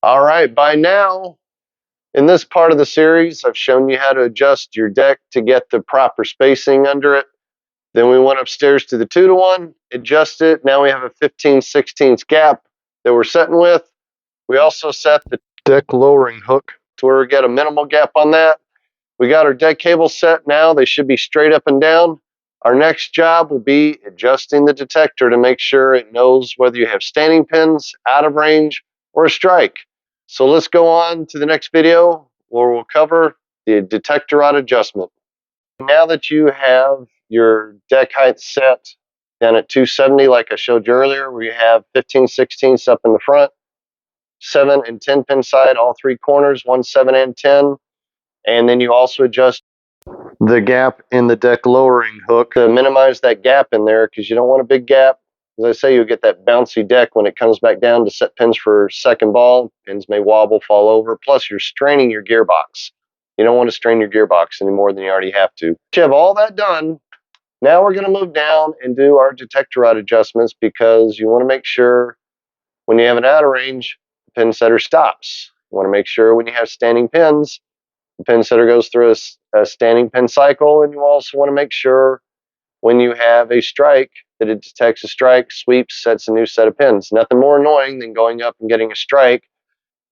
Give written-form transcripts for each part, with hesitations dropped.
All right, by now, in this part of the series, I've shown you how to adjust your deck to get the proper spacing under it. Then we went upstairs to the 2-to-1, adjust it. Now we have a 15/16 gap that we're setting with. We also set the deck lowering hook to where we get a minimal gap on that. We got our deck cables set now. They should be straight up and down. Our next job will be adjusting the detector to make sure it knows whether you have standing pins, out of range, or a strike. So let's go on to the next video where we'll cover the detector rod adjustment. Now that you have your deck height set down at 270 like I showed you earlier, we have 15/16 up in the front, 7 and 10 pin side, all three corners, 1, 7, and 10. And then you also adjust the gap in the deck lowering hook to minimize that gap in there, because you don't want a big gap. As I say, you'll get that bouncy deck when it comes back down to set pins for second ball. Pins may wobble, fall over. Plus, you're straining your gearbox. You don't want to strain your gearbox any more than you already have to. You have all that done. Now we're going to move down and do our detector rod adjustments, because you want to make sure when you have an out of range, the pin setter stops. You want to make sure when you have standing pins, the pin setter goes through a standing pin cycle, and you also want to make sure when you have a strike that it detects a strike, sweeps, sets a new set of pins. Nothing more annoying than going up and getting a strike.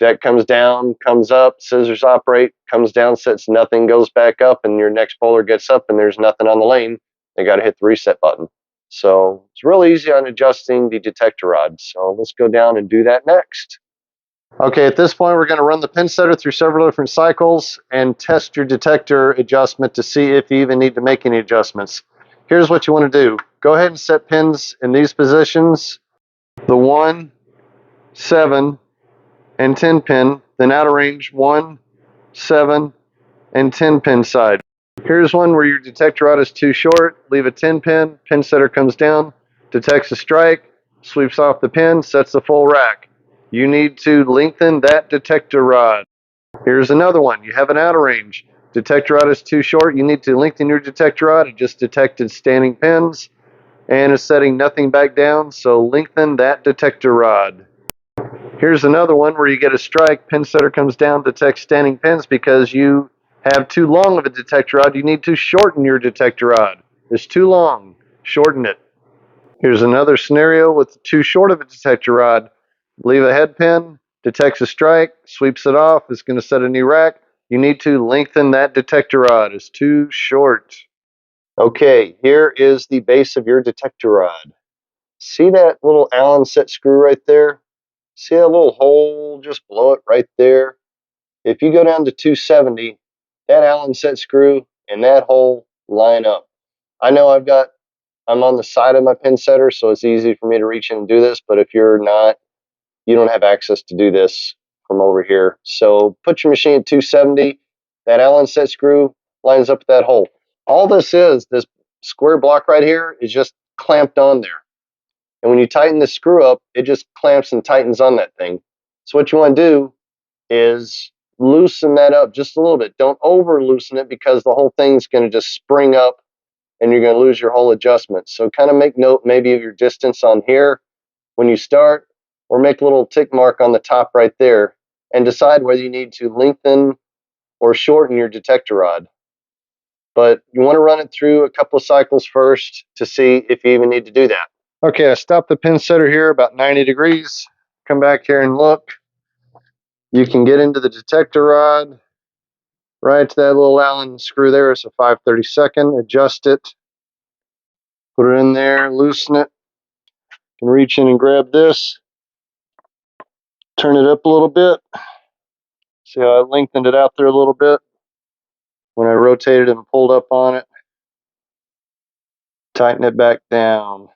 Deck comes down, comes up, scissors operate, comes down, sets nothing, goes back up, and your next bowler gets up and there's nothing on the lane. They got to hit the reset button. So it's really easy on adjusting the detector rod. So let's go down and do that next. Okay, at this point, we're going to run the pin setter through several different cycles and test your detector adjustment to see if you even need to make any adjustments. Here's what you want to do. Go ahead and set pins in these positions, the 1, 7, and 10 pin, then out of range 1, 7, and 10 pin side. Here's one where your detector rod is too short. Leave a 10 pin, pin setter comes down, detects a strike, sweeps off the pin, sets the full rack. You need to lengthen that detector rod. Here's another one. You have an out of range. Detector rod is too short. You need to lengthen your detector rod. It just detected standing pins and is setting nothing back down, so lengthen that detector rod. Here's another one where you get a strike. Pin setter comes down, detects standing pins because you have too long of a detector rod. You need to shorten your detector rod. It's too long. Shorten it. Here's another scenario with too short of a detector rod. Leave a head pin, detects a strike, sweeps it off, it's going to set a new rack. You need to lengthen that detector rod. It's too short. Okay, here is the base of your detector rod. See that little Allen set screw right there? See that little hole just below it right there? If you go down to 270, that Allen set screw and that hole line up. I know I'm on the side of my pin setter, so it's easy for me to reach in and do this, but if you're not, you don't have access to do this from over here. So put your machine at 270, that Allen set screw lines up with that hole. All this square block right here is just clamped on there. And when you tighten the screw up, it just clamps and tightens on that thing. So what you want to do is loosen that up just a little bit. Don't over loosen it, because the whole thing's going to just spring up and you're going to lose your whole adjustment. So kind of make note maybe of your distance on here when you start, or make a little tick mark on the top right there, and decide whether you need to lengthen or shorten your detector rod. But you want to run it through a couple of cycles first to see if you even need to do that. Okay, I stopped the pin setter here about 90 degrees. Come back here and look. You can get into the detector rod right to that little Allen screw there. It's a 5/32. Adjust it. Put it in there, loosen it. You can reach in and grab this. Turn it up a little bit. See how I lengthened it out there a little bit when I rotated and pulled up on it. Tighten it back down.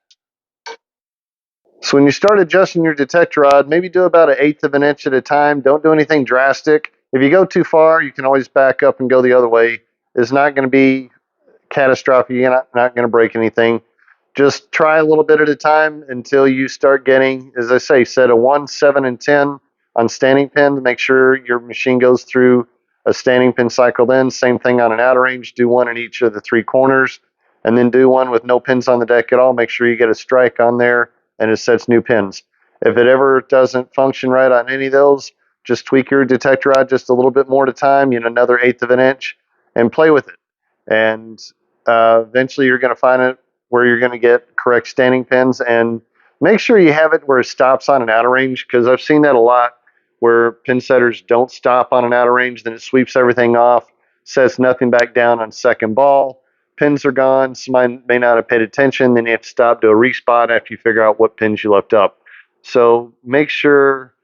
So when you start adjusting your detector rod, maybe do about 1/8 of an inch at a time. Don't do anything drastic. If you go too far, you can always back up and go the other way. It's not going to be catastrophic. You're not going to break anything. Just try a little bit at a time until you start getting, as I say, set a 1, 7, and 10 on standing pin to make sure your machine goes through a standing pin cycle. Then same thing on an outer range. Do one in each of the three corners, and then do one with no pins on the deck at all. Make sure you get a strike on there and it sets new pins. If it ever doesn't function right on any of those, just tweak your detector rod just a little bit more at a time, another eighth of an inch, and play with it. And eventually you're going to find it where you're going to get correct standing pins. And make sure you have it where it stops on an outer range, because I've seen that a lot where pin setters don't stop on an outer range, then it sweeps everything off, sets nothing back down on second ball. Pins are gone. Somebody may not have paid attention. Then you have to stop, do a respot after you figure out what pins you left up. So make sure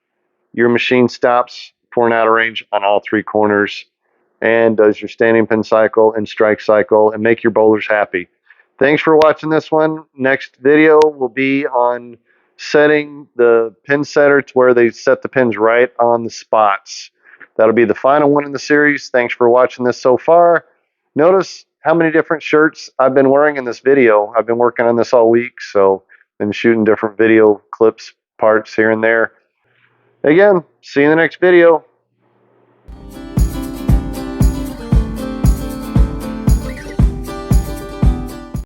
your machine stops for an outer range on all three corners and does your standing pin cycle and strike cycle and make your bowlers happy. Thanks for watching this one. Next video will be on setting the pin setter to where they set the pins right on the spots. That'll be the final one in the series. Thanks for watching this so far. Notice how many different shirts I've been wearing in this video. I've been working on this all week, so been shooting different video clips, parts here and there. Again, see you in the next video.